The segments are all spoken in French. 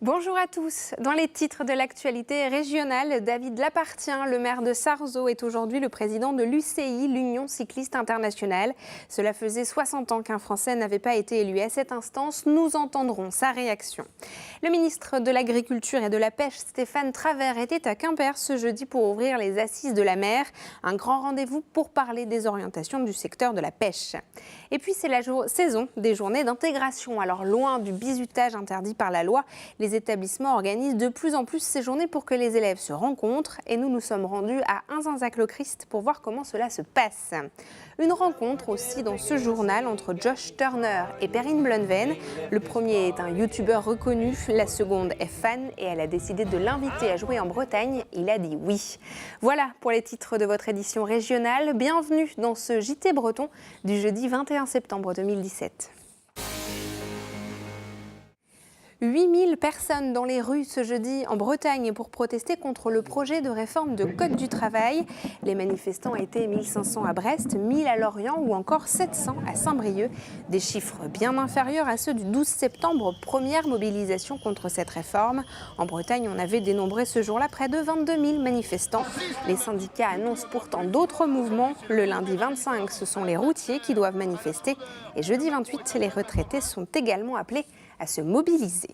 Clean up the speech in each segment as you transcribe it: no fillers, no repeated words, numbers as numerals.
Bonjour à tous. Dans les titres de l'actualité régionale, David Lapartien, le maire de Sarzeau, est aujourd'hui le président de l'UCI, l'Union cycliste internationale. Cela faisait 60 ans qu'un Français n'avait pas été élu à cette instance. Nous entendrons sa réaction. Le ministre de l'Agriculture et de la Pêche, Stéphane Travert, était à Quimper ce jeudi pour ouvrir les Assises de la mer. Un grand rendez-vous pour parler des orientations du secteur de la pêche. Et puis c'est la saison des journées d'intégration. Alors loin du bizutage interdit par la loi, les établissements organisent de plus en plus ces journées pour que les élèves se rencontrent. Et nous sommes rendus à Inzanzac-le-Christ pour voir comment cela se passe. Une rencontre aussi dans ce journal entre Josh Turner et Perrine Blunven. Le premier est un youtubeur reconnu, la seconde est fan et elle a décidé de l'inviter à jouer en Bretagne. Il a dit oui. Voilà pour les titres de votre édition régionale. Bienvenue dans ce JT Breton du jeudi 21 septembre 2017. 8000 personnes dans les rues ce jeudi en Bretagne pour protester contre le projet de réforme de Code du travail. Les manifestants étaient 1500 à Brest, 1000 à Lorient ou encore 700 à Saint-Brieuc. Des chiffres bien inférieurs à ceux du 12 septembre, première mobilisation contre cette réforme. En Bretagne, on avait dénombré ce jour-là près de 22 000 manifestants. Les syndicats annoncent pourtant d'autres mouvements. Le lundi 25, ce sont les routiers qui doivent manifester. Et jeudi 28, les retraités sont également appelés à se mobiliser.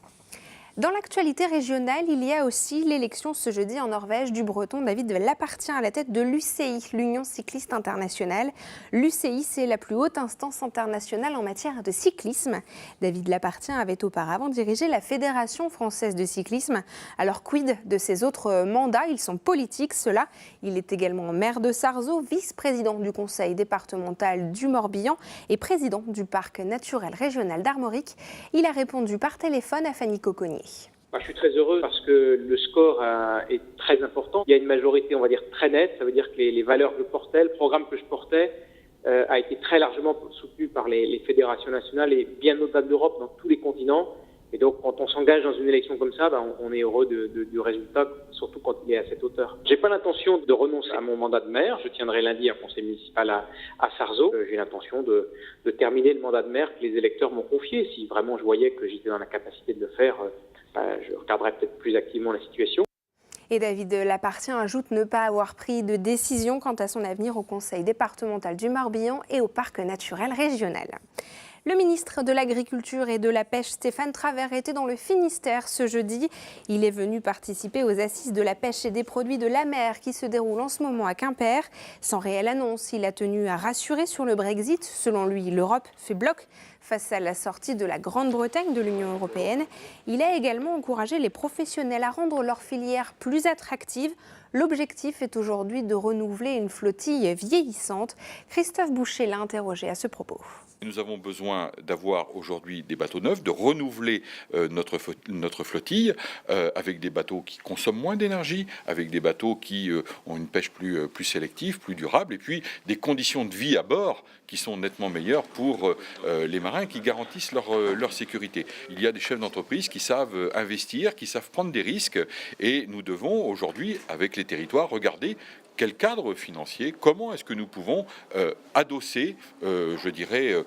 Dans l'actualité régionale, il y a aussi l'élection ce jeudi en Norvège du Breton David Lapartien à la tête de l'UCI, l'Union cycliste internationale. L'UCI, c'est la plus haute instance internationale en matière de cyclisme. David Lapartien avait auparavant dirigé la Fédération française de cyclisme. Alors quid de ses autres mandats? Ils sont politiques, ceux-là. Il est également maire de Sarzeau, vice-président du conseil départemental du Morbihan et président du parc naturel régional d'Armorique. Il a répondu par téléphone à Fanny Cocconnier. Je suis très heureux parce que le score est très important. Il y a une majorité, on va dire, très nette. Ça veut dire que les valeurs que je portais, le programme que je portais a été très largement soutenu par les fédérations nationales et bien au-delà de l'Europe, dans tous les continents. Et donc, quand on s'engage dans une élection comme ça, on est heureux du résultat, surtout quand il est à cette hauteur. J'ai pas l'intention de renoncer à mon mandat de maire. Je tiendrai lundi un conseil municipal à Sarzeau. J'ai l'intention de terminer le mandat de maire que les électeurs m'ont confié. Si vraiment je voyais que j'étais dans la capacité de le faire, je regarderai peut-être plus activement la situation. Et David Lapartien ajoute ne pas avoir pris de décision quant à son avenir au conseil départemental du Morbihan et au parc naturel régional. Le ministre de l'Agriculture et de la Pêche, Stéphane Travert, était dans le Finistère ce jeudi. Il est venu participer aux assises de la pêche et des produits de la mer qui se déroulent en ce moment à Quimper. Sans réelle annonce, il a tenu à rassurer sur le Brexit. Selon lui, l'Europe fait bloc face à la sortie de la Grande-Bretagne de l'Union européenne. Il a également encouragé les professionnels à rendre leur filière plus attractive. L'objectif est aujourd'hui de renouveler une flottille vieillissante. Christophe Boucher l'a interrogé à ce propos. Nous avons besoin d'avoir aujourd'hui des bateaux neufs, de renouveler notre flottille avec des bateaux qui consomment moins d'énergie, avec des bateaux qui ont une pêche plus sélective, plus durable, et puis des conditions de vie à bord qui sont nettement meilleures pour les marins, qui garantissent leur sécurité. Il y a des chefs d'entreprise qui savent investir, qui savent prendre des risques, et nous devons aujourd'hui, avec les territoires, regarder quel cadre financier, comment est-ce que nous pouvons adosser, des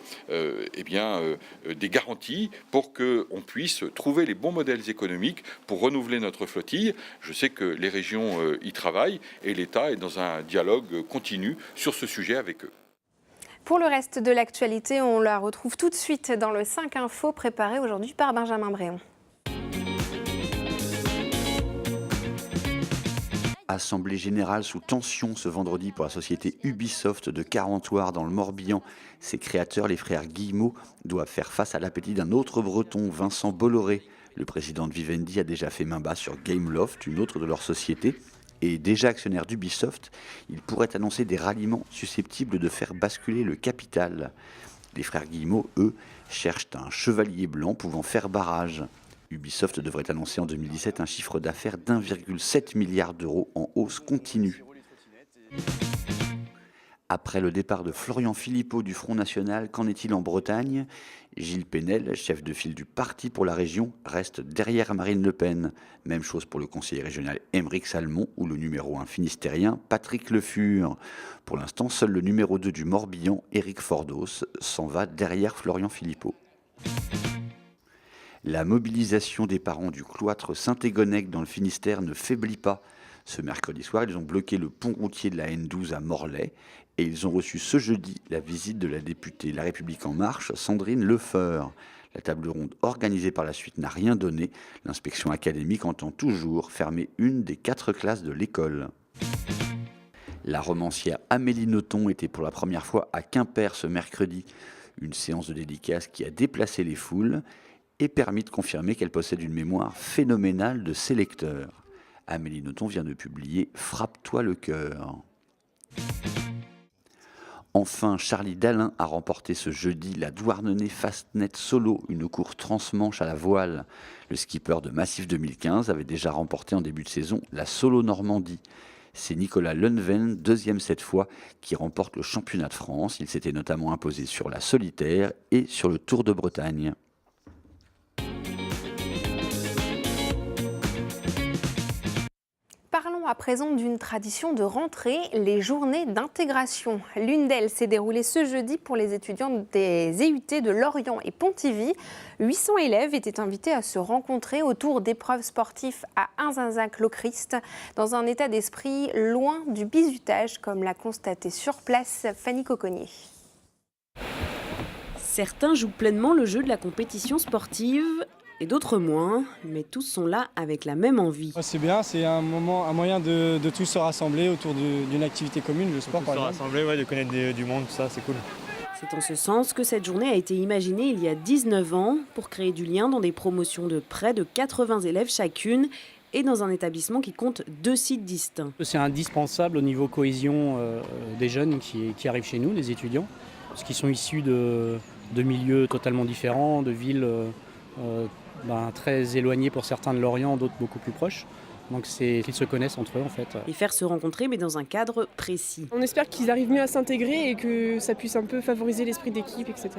garanties pour qu'on puisse trouver les bons modèles économiques pour renouveler notre flottille. Je sais que les régions y travaillent et l'État est dans un dialogue continu sur ce sujet avec eux. Pour le reste de l'actualité, on la retrouve tout de suite dans le 5 Info préparé aujourd'hui par Benjamin Bréon. Assemblée générale sous tension ce vendredi pour la société Ubisoft de Carentoire dans le Morbihan. Ses créateurs, les frères Guillemot, doivent faire face à l'appétit d'un autre breton, Vincent Bolloré. Le président de Vivendi a déjà fait main basse sur Gameloft, une autre de leurs sociétés. Et déjà actionnaire d'Ubisoft, il pourrait annoncer des ralliements susceptibles de faire basculer le capital. Les frères Guillemot, eux, cherchent un chevalier blanc pouvant faire barrage. Ubisoft devrait annoncer en 2017 un chiffre d'affaires d'1,7 milliard d'euros en hausse continue. Après le départ de Florian Philippot du Front National, qu'en est-il en Bretagne? Gilles Pénel, chef de file du parti pour la région, reste derrière Marine Le Pen. Même chose pour le conseiller régional Aymeric Salmon ou le numéro 1 finistérien Patrick Le Fur. Pour l'instant, seul le numéro 2 du Morbihan, Éric Fordos, s'en va derrière Florian Philippot. La mobilisation des parents du cloître Saint-Égonnec dans le Finistère ne faiblit pas. Ce mercredi soir, ils ont bloqué le pont routier de la N12 à Morlaix et ils ont reçu ce jeudi la visite de la députée La République En Marche, Sandrine Lefeur. La table ronde organisée par la suite n'a rien donné. L'inspection académique entend toujours fermer une des 4 classes de l'école. La romancière Amélie Nothomb était pour la première fois à Quimper ce mercredi. Une séance de dédicace qui a déplacé les foules et permis de confirmer qu'elle possède une mémoire phénoménale de ses lecteurs. Amélie Nothomb vient de publier « Frappe-toi le cœur ». Enfin, Charlie Dalin a remporté ce jeudi la Douarnenez Fastnet Solo, une course transmanche à la voile. Le skipper de Massif 2015 avait déjà remporté en début de saison la Solo Normandie. C'est Nicolas Lenven, deuxième cette fois, qui remporte le championnat de France. Il s'était notamment imposé sur la solitaire et sur le Tour de Bretagne. Parlons à présent d'une tradition de rentrée, les journées d'intégration. L'une d'elles s'est déroulée ce jeudi pour les étudiants des EUT de Lorient et Pontivy. 800 élèves étaient invités à se rencontrer autour d'épreuves sportives à Inzinzac-Lochrist, dans un état d'esprit loin du bizutage, comme l'a constaté sur place Fanny Coconnier. Certains jouent pleinement le jeu de la compétition sportive et d'autres moins, mais tous sont là avec la même envie. C'est bien, c'est un moyen de tous se rassembler autour d'une activité commune, le sport par exemple. Se rassembler, ouais, de connaître du monde, tout ça, c'est cool. C'est en ce sens que cette journée a été imaginée il y a 19 ans pour créer du lien dans des promotions de près de 80 élèves chacune et dans un établissement qui compte 2 sites distincts. C'est indispensable au niveau cohésion des jeunes qui arrivent chez nous, les étudiants, parce qu'ils sont issus de milieux totalement différents, de villes très éloignées pour certains de Lorient, d'autres beaucoup plus proches. Donc c'est qu'ils se connaissent entre eux en fait. Les faire se rencontrer mais dans un cadre précis. On espère qu'ils arrivent mieux à s'intégrer et que ça puisse un peu favoriser l'esprit d'équipe, etc.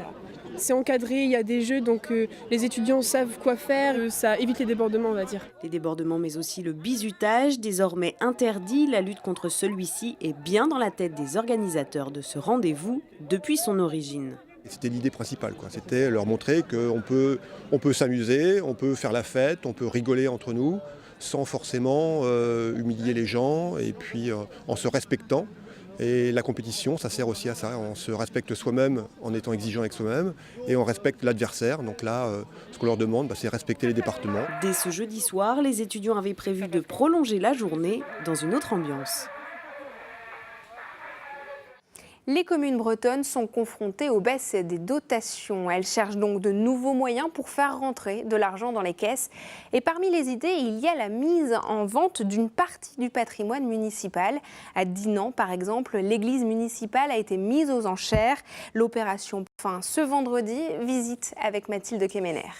C'est encadré, il y a des jeux, donc les étudiants savent quoi faire, ça évite les débordements on va dire. Les débordements mais aussi le bizutage, désormais interdit, la lutte contre celui-ci est bien dans la tête des organisateurs de ce rendez-vous depuis son origine. C'était l'idée principale, quoi. C'était leur montrer qu'on peut s'amuser, on peut faire la fête, on peut rigoler entre nous, sans forcément humilier les gens, et puis en se respectant. Et la compétition, ça sert aussi à ça. On se respecte soi-même en étant exigeant avec soi-même, et on respecte l'adversaire. Donc là, ce qu'on leur demande, c'est respecter les départements. Dès ce jeudi soir, les étudiants avaient prévu de prolonger la journée dans une autre ambiance. Les communes bretonnes sont confrontées aux baisses des dotations. Elles cherchent donc de nouveaux moyens pour faire rentrer de l'argent dans les caisses. Et parmi les idées, il y a la mise en vente d'une partie du patrimoine municipal. À Dinan, par exemple, l'église municipale a été mise aux enchères. L'opération fin ce vendredi. Visite avec Mathilde Kemener.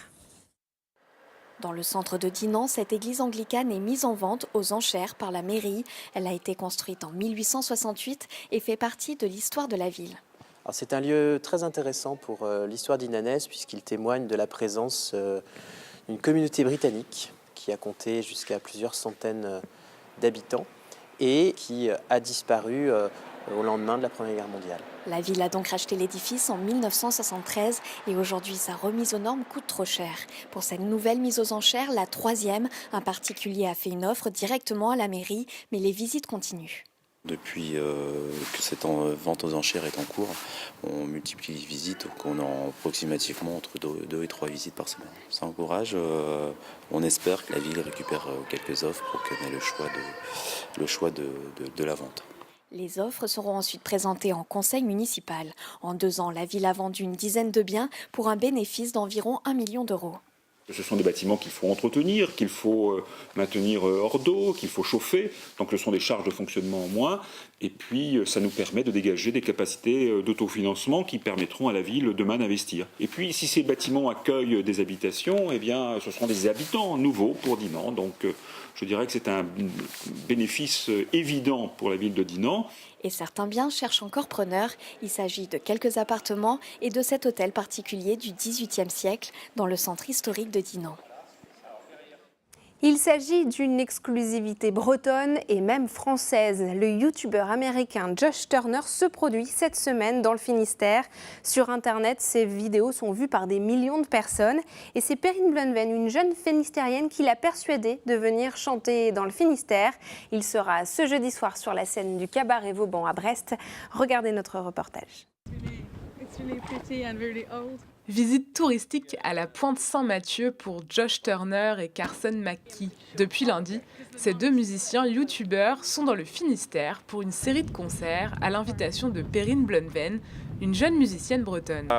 Dans le centre de Dinan, cette église anglicane est mise en vente aux enchères par la mairie. Elle a été construite en 1868 et fait partie de l'histoire de la ville. C'est un lieu très intéressant pour l'histoire dinanaise puisqu'il témoigne de la présence d'une communauté britannique qui a compté jusqu'à plusieurs centaines d'habitants et qui a disparu au lendemain de la Première Guerre mondiale. La ville a donc racheté l'édifice en 1973 et aujourd'hui sa remise aux normes coûte trop cher. Pour cette nouvelle mise aux enchères, la 3e, un particulier a fait une offre directement à la mairie, mais les visites continuent. Depuis que cette vente aux enchères est en cours, on multiplie les visites, donc on a approximativement entre 2 et 3 visites par semaine. Ça encourage, on espère que la ville récupère quelques offres pour qu'on ait le choix de la vente. Les offres seront ensuite présentées en conseil municipal. En 2 ans, la ville a vendu une dizaine de biens pour un bénéfice d'environ 1 million d'euros. Ce sont des bâtiments qu'il faut entretenir, qu'il faut maintenir hors d'eau, qu'il faut chauffer. Donc ce sont des charges de fonctionnement en moins. Et puis ça nous permet de dégager des capacités d'autofinancement qui permettront à la ville demain d'investir. Et puis si ces bâtiments accueillent des habitations, eh bien ce seront des habitants nouveaux pour Dinan. Donc je dirais que c'est un bénéfice évident pour la ville de Dinan. Et certains biens cherchent encore preneurs. Il s'agit de quelques appartements et de cet hôtel particulier du XVIIIe siècle dans le centre historique de Dinan. Il s'agit d'une exclusivité bretonne et même française. Le youtubeur américain Josh Turner se produit cette semaine dans le Finistère. Sur Internet, ses vidéos sont vues par des millions de personnes. Et c'est Perrine Blunven, une jeune finistérienne, qui l'a persuadé de venir chanter dans le Finistère. Il sera ce jeudi soir sur la scène du Cabaret Vauban à Brest. Regardez notre reportage. Visite touristique à la Pointe Saint-Mathieu pour Josh Turner et Carson McKee. Depuis lundi, ces deux musiciens youtubeurs sont dans le Finistère pour une série de concerts à l'invitation de Perrine Blunven, une jeune musicienne bretonne.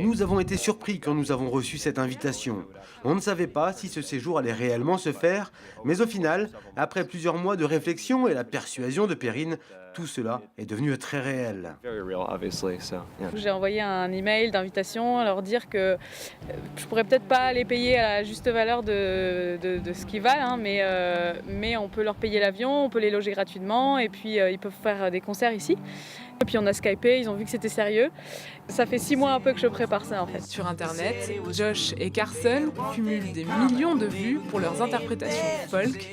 Nous avons été surpris quand nous avons reçu cette invitation. On ne savait pas si ce séjour allait réellement se faire, mais au final, après plusieurs mois de réflexion et la persuasion de Perrine, tout cela est devenu très réel. J'ai envoyé un email d'invitation à leur dire que je pourrais peut-être pas les payer à la juste valeur de ce qu'ils valent, mais on peut leur payer l'avion, on peut les loger gratuitement et puis ils peuvent faire des concerts ici. Et puis on a Skypé, ils ont vu que c'était sérieux. Ça fait 6 mois un peu que je prépare ça en fait. Sur Internet, Josh et Carson cumulent des millions de vues pour leurs interprétations folk.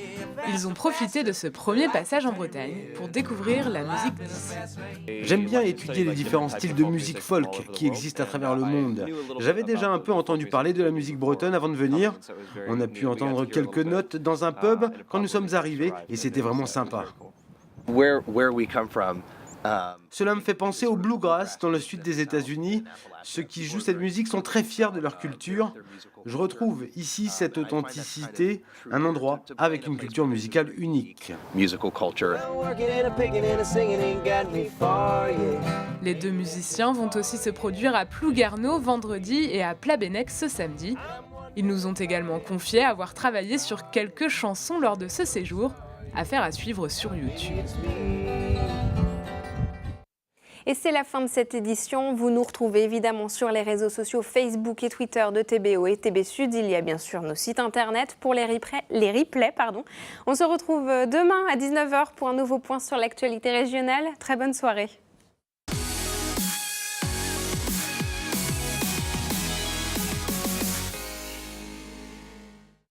Ils ont profité de ce premier passage en Bretagne pour découvrir la musique d'ici. J'aime bien étudier les différents styles de musique folk qui existent à travers le monde. J'avais déjà un peu entendu parler de la musique bretonne avant de venir. On a pu entendre quelques notes dans un pub quand nous sommes arrivés et c'était vraiment sympa. Cela me fait penser au bluegrass dans le sud des États-Unis. Ceux qui jouent cette musique sont très fiers de leur culture. Je retrouve ici cette authenticité, un endroit avec une culture musicale unique. Les deux musiciens vont aussi se produire à Plouguerneau vendredi et à Plabennec ce samedi. Ils nous ont également confié avoir travaillé sur quelques chansons lors de ce séjour, affaire à suivre sur YouTube. Et c'est la fin de cette édition. Vous nous retrouvez évidemment sur les réseaux sociaux Facebook et Twitter de TBO et TB Sud. Il y a bien sûr nos sites internet pour les replays. On se retrouve demain à 19h pour un nouveau point sur l'actualité régionale. Très bonne soirée.